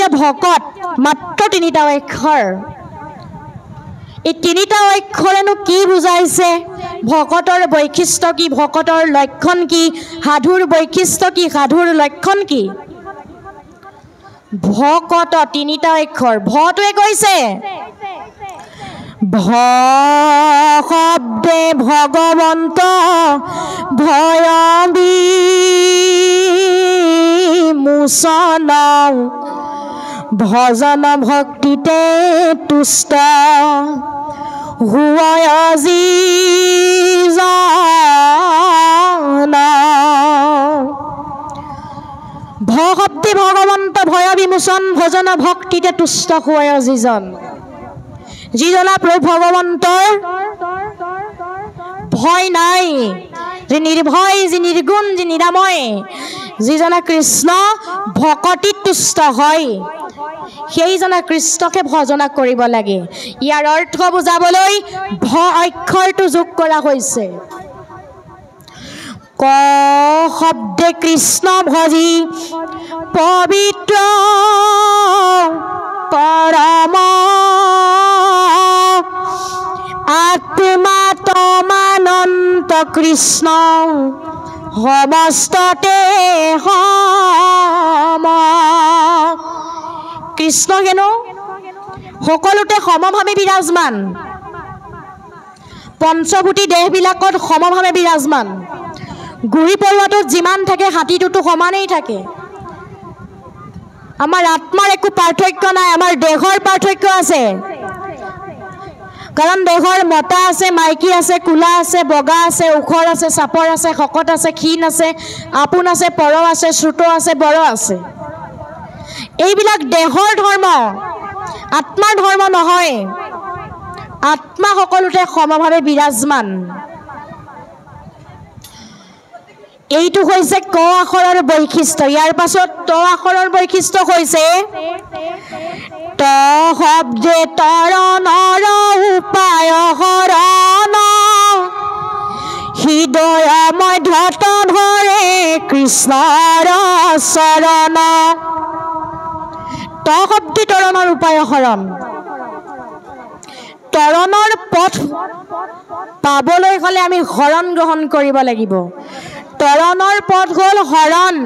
এতিয়া ভকত মাত্ৰ 3টা অক্ষৰ এই 3টা অক্ষৰেনো কি বুজাইছে ভকতৰ বৈশিষ্ট্য কি ভকতৰ লক্ষণ কি সাধুৰ বৈশিষ্ট্য কি সাধুৰ লক্ষণ কি ভকত 3টা অক্ষৰ ভটোৱে কৈছে ভ শব্দে ভগৱন্ত ভয় বিমোচন ভজন ভক্তিতে তুষ্ট হুয় যিজন ভ শব্দে ভগৱন্ত ভয় বিমোচন ভজন ভক্তিতে তুষ্ট হুয় যিজন যিজনা প্ৰভু ভগৱন্তৰ ভয় নাই যে নিৰ্ভয় যে নিৰ্গুণ যে নিৰাময় যিজনা কৃষ্ণ ভকতিত তুষ্ট হয় সেইজনা কৃষ্ণকে ভজনা কৰিব লাগে ইয়াৰ অৰ্থ বুজাবলৈ ভ অক্ষৰটো যোগ কৰা হৈছে ক শব্দে কৃষ্ণ ভজি পবিত্ৰ পৰম আত্মাতমানন্ত কৃষ্ণ সমস্ততে সম কৃষ্ণ হেনো সকলোতে সমভাৱে বিৰাজমান পঞ্চভূতি দেহবিলাকত সমভাৱে বিৰাজমান গুৰি পৰুৱাটোত যিমান থাকে হাতীটোতো সমানেই থাকে আমাৰ আত্মাৰ একো পাৰ্থক্য নাই আমাৰ দেহৰ পাৰ্থক্য আছে কাৰণ দেহৰ মতা আছে মাইকী আছে কুলা আছে বগা আছে উখৰ আছে চাপৰ আছে শকত আছে ক্ষীণ আছে আপোন আছে পৰ আছে শ্ৰুত আছে বৰ আছে এইবিলাক দেহৰ ধৰ্ম আত্মাৰ ধৰ্ম নহয় আত্মা সকলোতে সমভাৱে বিৰাজমান এইটো হৈছে ক আখৰৰ বৈশিষ্ট্য ইয়াৰ পাছত ত আখৰৰ বৈশিষ্ট্য হৈছে ত শব্দে তৰণৰ উপায় হৰণ হৃদয় মধ্যত ধৰে কৃষ্ণৰ চৰণ ত শব্দে তৰণৰ উপায় হৰণ তৰণৰ পথ পাবলৈ হলে আমি হৰণ গ্ৰহণ কৰিব লাগিব তৰণৰ পথ হল হৰণ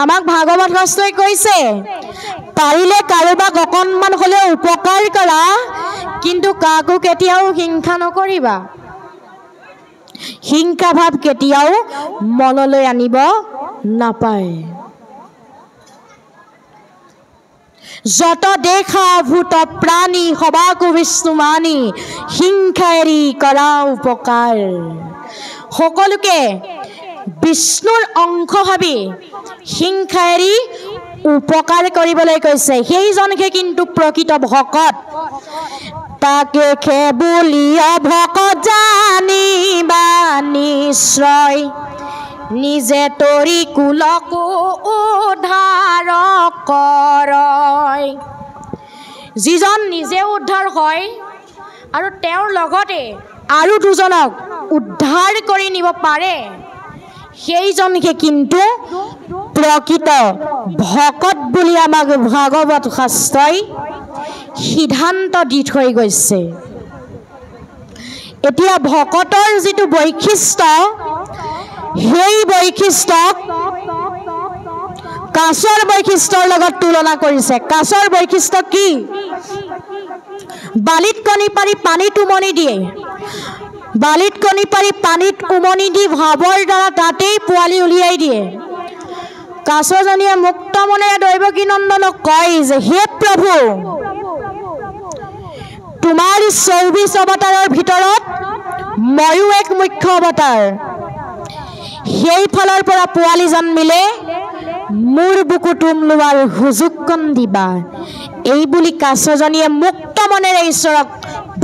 আমাক ভাগৱত শাস্ত্ৰই কৈছে পাৰিলে কাৰোবাক অকণমান হলেও উপকাৰ কৰা কিন্তু কাকো কেতিয়াও হিংসা নকৰিবা হিংসা ভাৱ কেতিয়াও মনলৈ আনিব নাপায় যত দেখা ভূত প্ৰাণী সবাকো বিষ্ণু মানি হিংসা এৰি কৰা উপকাৰ সকলোকে বিষ্ণুৰ অংশ ভাবি হিংসা এৰি উপকাৰ কৰিবলৈ কৈছে সেইজনকে কিন্তু প্ৰকৃত ভকত তাকে খেবুলিয়া ভকত জানিবা নিশ্চয় নিজে তৰি কুলকো উদ্ধাৰ কৰয় যিজন নিজে উদ্ধাৰ হয় আৰু তেওঁৰ লগতে আৰু দুজনক উদ্ধাৰ কৰি নিব পাৰে সেইজনকে কিন্তু প্ৰকৃত ভকত বুলি আমাক ভাগৱত শাস্ত্ৰই সিদ্ধান্ত দি থৈ গৈছে এতিয়া ভকতৰ যিটো বৈশিষ্ট্য সেই বৈশিষ্ট্যক কাছৰ বৈশিষ্ট্যৰ লগত তুলনা কৰিছে কাছৰ বৈশিষ্ট্য কি বালিত কণী পাৰি পানীত উমনি দিয়ে বালিত কণী পাৰি পানীত উমনি দি ভাৱৰ দ্বাৰা তাতেই পোৱালি উলিয়াই দিয়ে কাছজনীয়ে মুক্ত মনেৰে দৈৱকী নন্দনক কয় যে হে প্ৰভু তোমাৰ 24 অৱতাৰৰ ভিতৰত ময়ো এক মুখ্য অৱতাৰ সেই ফালৰ পৰা পোৱালি জন্মিলে মোৰ বুকু তুম লোৱাৰ সুযোগকণ দিবা এই বুলি কাছজনীয়ে মুক্ত মনেৰে ঈশ্বৰক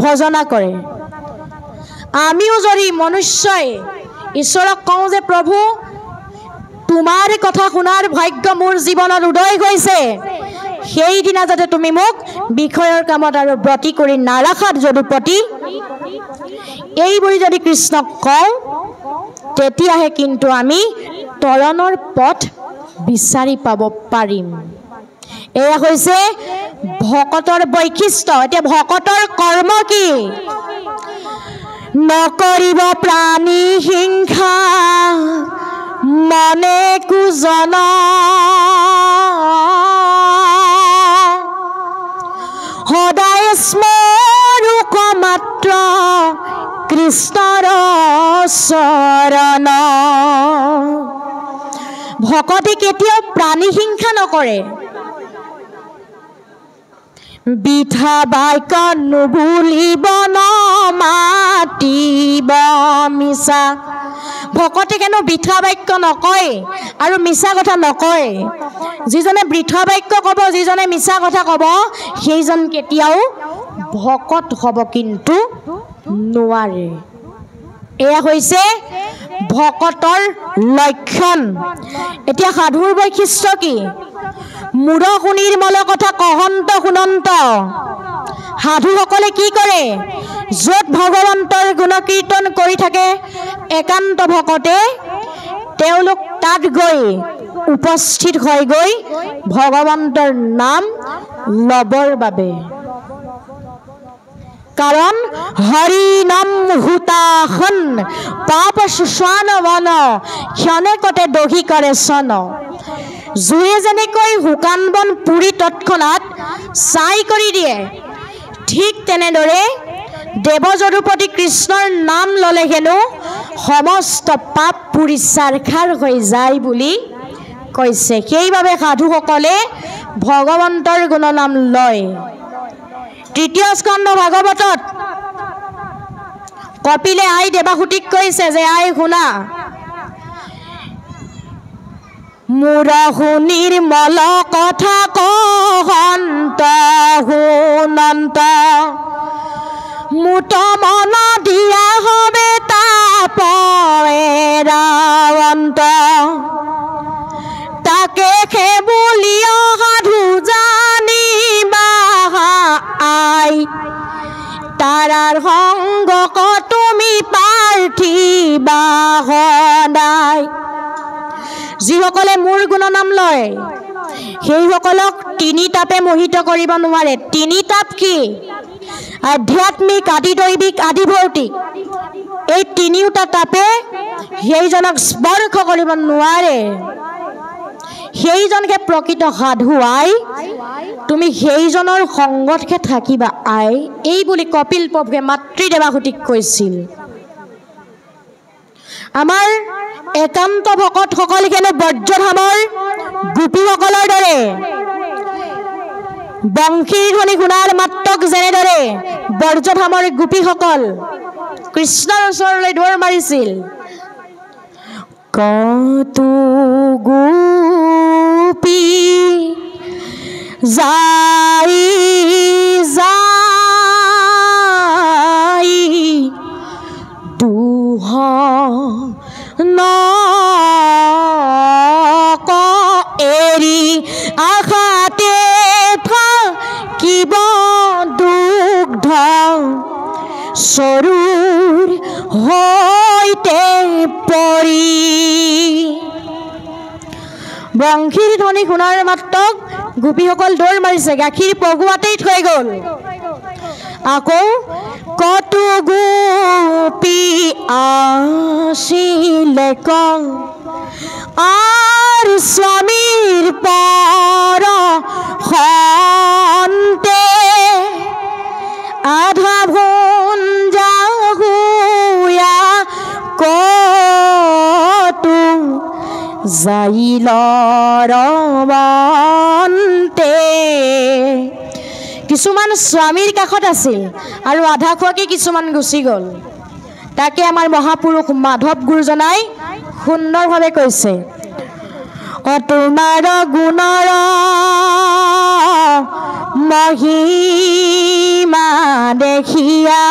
ভজনা কৰে আমিও যদি মনুষ্যই ঈশ্বৰক কওঁ যে প্ৰভু তোমাৰ কথা শুনাৰ ভাগ্য মোৰ জীৱনত উদয় হৈছে সেইদিনা যাতে তুমি মোক বিষয়ৰ কামত আৰু ব্ৰতী কৰি নাৰাখাত যদুপতি এই বুলি যদি কৃষ্ণক কওঁ তেতিয়াহে কিন্তু আমি তৰণৰ পথ বিচাৰি পাব পাৰিম এয়া হৈছে ভকতৰ বৈশিষ্ট্য। এতিয়া ভকতৰ কৰ্ম কি? নকৰিব প্ৰাণী হিংসা মনে কুজন, সদায় স্মৰুক মাত্ৰ কৃষ্ণৰ চৰণ। ভকতে কেতিয়াও প্ৰাণী হিংসা নকৰে। বিধা বাক্য নুবুলিব নমাতিব মিছা। ভকতে কেনো বৃথা বাক্য নকয় আৰু মিছা কথা নকয়। যিজনে বৃথা বাক্য ক'ব, যিজনে মিছা কথা ক'ব, সেইজন কেতিয়াও ভকত হ'ব কিন্তু নোৱাৰে। এয়া হৈছে ভকতৰ লক্ষণ। এতিয়া সাধুৰ বৈশিষ্ট্য কি? মূঢ় সুনিৰ্মল কথা কহন্ত শুনন্ত। সাধুসকলে কি কৰে? য'ত ভগৱন্তৰ গুণকীৰ্তন কৰি থাকে একান্ত ভকতে, তেওঁলোক তাত গৈ উপস্থিত হৈ গৈ ভগৱন্তৰ নাম ল'বৰ বাবে। কাৰণ হৰি নাম হুতাখন পাপ সুস্বান বন, ক্ষণেকতে দহি কৰে চন। জুয়ে যেনেকৈ শুকান বন পুৰি তৎক্ষণাত ছাই কৰি দিয়ে, ঠিক তেনেদৰে দেৱযদুপতি কৃষ্ণৰ নাম ল'লে হেনো সমস্ত পাপ পুৰি ছাৰখাৰ হৈ যায় বুলি কৈছে। সেইবাবে সাধুসকলে ভগৱন্তৰ গুণনাম লয়। তৃতীয় স্কন্ধ ভাগৱতত কপিলে আই দেৱাহুতিক কৈছে যে আই শুনা, মূঢ় সুনিৰ্মল কথা কহন্ত শুনন্ত, মুত মন দিয়া হবে তাপৰে ৰাৱন্ত। তাকে সেইবুলিও সাধু জানিবা আই, তাৰাৰ সংগক তুমি পাৰ্থিবা সদায়। যিসকলে মোৰ গুণনাম লয় সেইসকলক তিনি তাপে মোহিত কৰিব নোৱাৰে। তিনি তাপ কি? আধ্যাত্মিক, আদি দৈবিক, আদি ভৌতিক। এই তিনিওটা তাপে সেইজনক স্পৰ্শ কৰিব নোৱাৰে। সেইজনকে প্ৰকৃত সাধু আই, তুমি সেইজনৰ সংগতহে থাকিবা আই, এই বুলি কপিল প্ৰভুৱে মাতৃ দেৱাহুতিক কৈছিল। আমাৰ একান্ত ভকতসকল কেনে ব্ৰজধামৰ গোপীসকলৰ দৰে, বংশীৰ ধ্বনি শুনাৰ মাত্ৰক যেনেদৰে ব্ৰজধামৰ গোপীসকল কৃষ্ণৰ ওচৰলৈ দৌৰ মাৰিছিল। কতো গোপী যাই যাই দুহ নক এৰি আশাতে থাকিব দুগ্ধ চৰুৰ হৈতে পৰি। বংশীৰ ধ্বনি শুনাৰ মাত্ৰক গোপীসকল দৌৰ মাৰিছে, গাখীৰ পগুৱাতেই থৈ গ'ল। আকৌ কতো গোপী আছিলে আৰ স্বামীৰ পৰ হন্তে আধা ভুঞ্জা হুয়া কতু যাইল ৰবন্তে। কিছুমান স্বামীৰ কাষত আছিল আৰু আধা খোৱাকে কিছুমান গুচি গ'ল। তাকে আমাৰ মহাপুৰুষ মাধৱ গুৰুজনাই সুন্দৰভাৱে কৈছে, তোমাৰ গুণৰ মহিমা দেখিয়া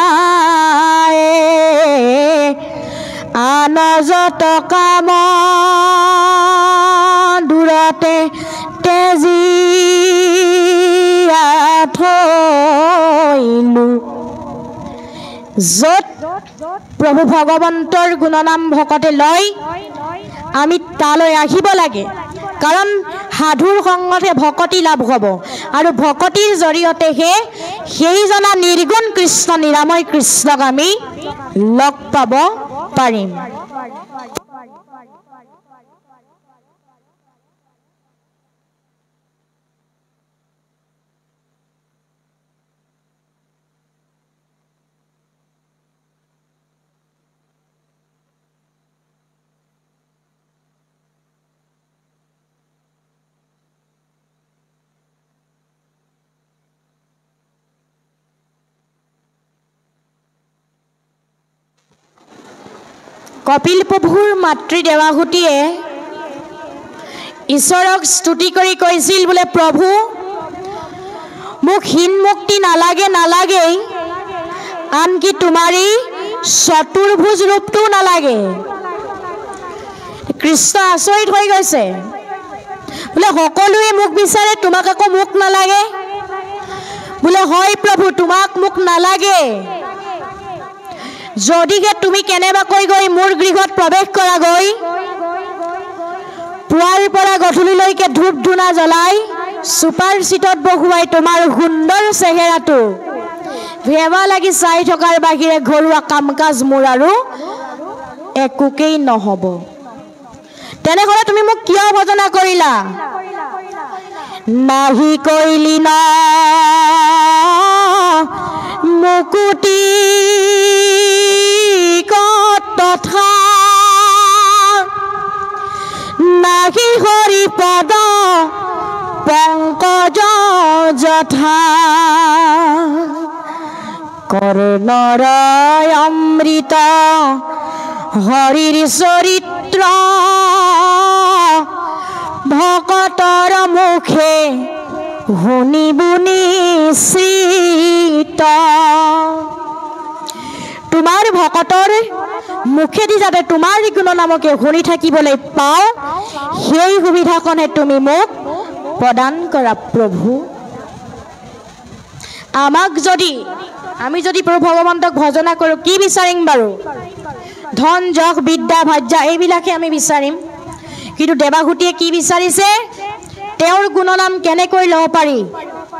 আন যত কাম দূৰতে তেজিয়া থৈলো। য'ত প্ৰভু ভগৱন্তৰ গুণনাম ভকতে লয় আমি তালৈ আহিব লাগে, কাৰণ সাধুৰ সংগতহে ভকতি লাভ হ'ব আৰু ভকতিৰ জৰিয়তেহে সেইজনা নিৰ্গুণ কৃষ্ণ নিৰাময় কৃষ্ণক আমি লগ পাব পাৰিম। কপিল প্ৰভুৰ মাতৃ দেৱাহুতিয়ে ঈশ্বৰক স্তুতি কৰি কৈছিল বোলে, প্ৰভু মোক হীন মুক্তি নালাগে নালাগেই, আনকি তোমাৰি চতুৰ্ভুজ ৰূপটো নালাগে। কৃষ্ণ আচৰিত হৈ গৈছে, বোলে সকলোৱে মোক বিচাৰে, তোমাক আকৌ মোক নালাগে? বোলে হয় প্ৰভু, তোমাক মোক নালাগে, যদিহে তুমি কেনেবাকৈ গৈ মোৰ গৃহত প্ৰৱেশ কৰাগৈ, পুৱাৰ পৰা গধূলিলৈকে ধূপ ধূনা জ্বলাই চুপাৰ চিটত বহুৱাই তোমাৰ সুন্দৰ চেহেৰাটো ভেবা লাগি চাই থকাৰ বাহিৰে ঘৰুৱা কাম কাজ মোৰ আৰু একোকেই নহ'ব। তেনেহ'লে তুমি মোক কিয় ভজনা কৰিলা? নাহি কৰিলি ন মুকুতি তথা নাহি হৰি পদ পংকজ যথা কৰ্ণৰ অমৃত হৰিৰ চৰিত্ৰ ভকতৰ মুখে শুনিবুনি শ্ৰীত। তোমাৰ ভকতৰ মুখেদি যাতে তোমাৰ গুণনামকে শুনি থাকিবলৈ পাওঁ, সেই সুবিধাকণে তুমি মোক প্ৰদান কৰা প্ৰভু। আমি যদি প্ৰভু ভগৱন্তক ভজনা কৰোঁ, কি বিচাৰিম বাৰু? ধন যশ বিদ্যা ভাজ্যা এইবিলাকে আমি বিচাৰিম, কিন্তু দেৱাহুতিয়ে কি বিচাৰিছে? তেওঁৰ গুণনাম কেনেকৈ ল'ব পাৰি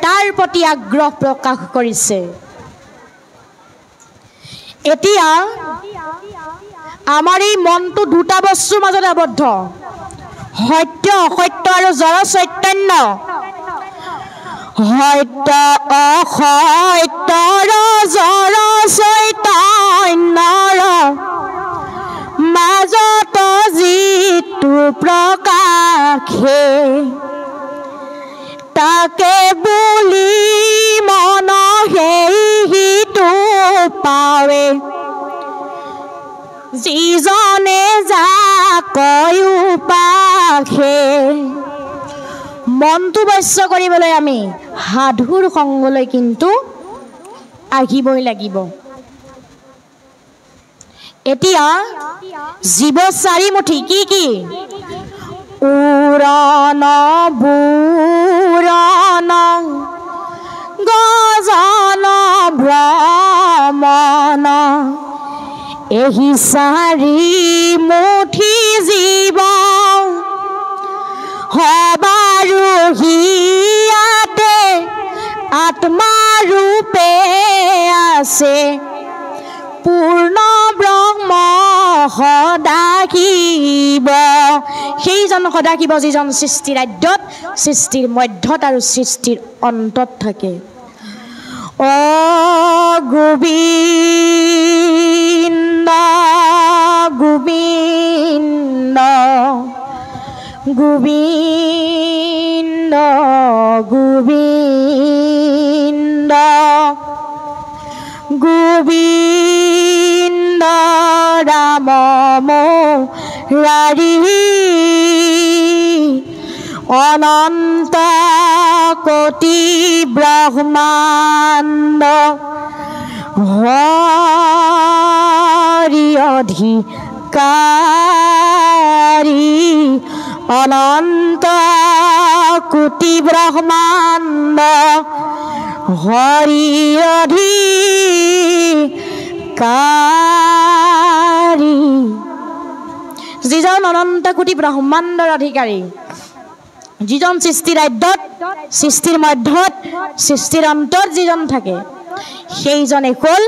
তাৰ প্ৰতি আগ্ৰহ প্ৰকাশ কৰিছে। এতিয়া আমাৰ এই মনটো দুটা বস্তুৰ মাজত আবদ্ধ, সত্য অসত্য আৰু জড় চৈতন্য। সত্য অসত্যৰ জড় চৈতন্যৰ মাজত যিটো প্ৰকাশে, তাকে বুলি মন সেইটো পাৱে, যিজনে যাকয়ো পাখে। মনটো বশ্য কৰিবলৈ আমি সাধুৰ সংগলৈ কিন্তু আহিবই লাগিব। এতিয়া জীৱ চাৰিমুঠি কি কি? উৰণ বুৰণ গজন ভ্ৰমণ, এহি চাৰিমুঠি জীৱ সবাৰোহিয়াতে আত্মাৰূপে আছে, পূৰ্ণ ব্ৰহ্ম সদাশিৱ। সেইজন সদাশিৱ যিজন সৃষ্টিৰ আদ্যত, সৃষ্টিৰ মধ্যত আৰু সৃষ্টিৰ অন্তত থাকে। অ গোবিন্দ গোবিন্দ গোবিন্দ গোবিন্দ গোবিন্দ ৰাম মুৰাৰী, অনন্ত কোটি ব্ৰহ্মাণ্ড হৰি অধিকাৰী, অনন্ত কোটি ব্ৰহ্মাণ্ড হৰি অধিকাৰী। যিজন অনন্ত কোটি ব্ৰহ্মাণ্ডৰ অধিকাৰী, যিজন সৃষ্টিৰ আদ্যত সৃষ্টিৰ মধ্যত সৃষ্টিৰ অন্তত যিজন থাকে সেইজনে হ'ল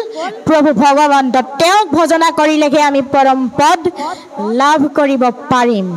প্ৰভু ভগৱন্ত। তেওঁক ভজনা কৰিলেহে আমি পৰম পদ লাভ কৰিব পাৰিম।